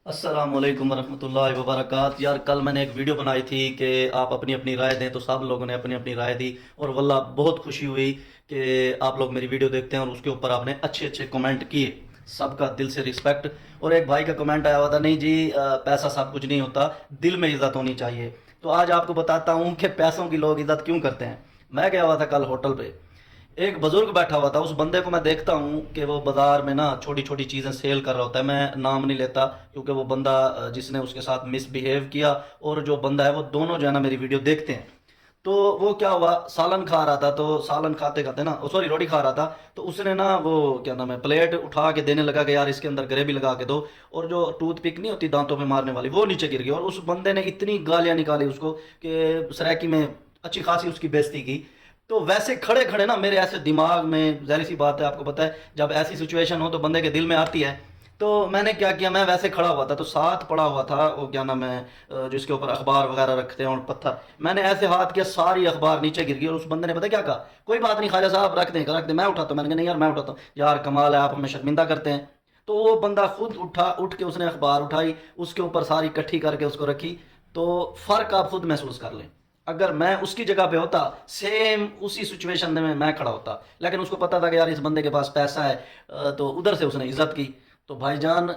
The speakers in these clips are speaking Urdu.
السلام علیکم ورحمۃ اللہ وبرکاتہ یار، کل میں نے ایک ویڈیو بنائی تھی کہ آپ اپنی اپنی رائے دیں، تو سب لوگوں نے اپنی اپنی رائے دی اور واللہ بہت خوشی ہوئی کہ آپ لوگ میری ویڈیو دیکھتے ہیں اور اس کے اوپر آپ نے اچھے اچھے کمنٹ کیے۔ سب کا دل سے رسپیکٹ۔ اور ایک بھائی کا کمنٹ آیا ہوا تھا، نہیں جی پیسہ سب کچھ نہیں ہوتا، دل میں عزت ہونی چاہیے۔ تو آج آپ کو بتاتا ہوں کہ پیسوں کی لوگ عزت کیوں کرتے ہیں۔ میں گیا ہوا تھا کل ہوٹل پہ، ایک بزرگ بیٹھا ہوا تھا، اس بندے کو میں دیکھتا ہوں کہ وہ بازار میں نا چھوٹی چھوٹی چیزیں سیل کر رہا ہوتا ہے۔ میں نام نہیں لیتا کیونکہ وہ بندہ جس نے اس کے ساتھ مس بیہیو کیا اور جو بندہ ہے وہ دونوں جو ہے نا میری ویڈیو دیکھتے ہیں۔ تو وہ کیا ہوا، سالن کھا رہا تھا، تو سالن کھاتے کھاتے نا سوری روٹی کھا رہا تھا، تو اس نے نا وہ کیا نام ہے پلیٹ اٹھا کے دینے لگا کہ یار اس کے اندر گریوی لگا کے دو، اور جو ٹوتھ پک نہیں ہوتی دانتوں پہ مارنے والی وہ نیچے گر گئی، اور اس بندے نے اتنی گالیاں نکالی اس کو کہ سریکی میں اچھی خاصی اس کی بےزتی کی۔ تو ویسے کھڑے کھڑے نا میرے ایسے دماغ میں، ظاہر سی بات ہے آپ کو پتہ ہے جب ایسی سچویشن ہو تو بندے کے دل میں آتی ہے۔ تو میں نے کیا کیا، میں ویسے کھڑا ہوا تھا تو ساتھ پڑا ہوا تھا وہ کیا نام ہے جس کے اوپر اخبار وغیرہ رکھتے ہیں اور پتھر، میں نے ایسے ہاتھ کیا ساری اخبار نیچے گر گئی، اور اس بندے نے پتہ کیا کہا، کوئی بات نہیں خواجہ صاحب رکھ دیں رکھ دیں، میں اٹھاتا ہوں۔ میں نے کہا نہیں یار میں اٹھاتا ہوں، یار کمال ہے آپ ہمیں شرمندہ کرتے ہیں۔ تو وہ بندہ خود اٹھ کے اس نے اخبار اٹھائی، اس کے اوپر ساری کٹھی کر کے اس کو رکھی۔ تو فرق آپ خود محسوس کر لیں، اگر میں اس کی جگہ پہ ہوتا سیم اسی سچویشن میں کھڑا ہوتا، لیکن اس کو پتا تھا کہ یار اس بندے کے پاس پیسہ ہے، تو ادھر سے اس نے عزت کی۔ تو بھائی جان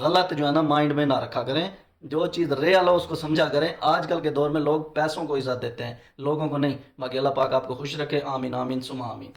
غلط جو ہے نا مائنڈ میں نہ رکھا کریں، جو چیز ریئل ہو اس کو سمجھا کریں۔ آج کل کے دور میں لوگ پیسوں کو عزت دیتے ہیں، لوگوں کو نہیں۔ باقی اللہ پاک آپ کو خوش رکھے، آمین آمین ثم آمین۔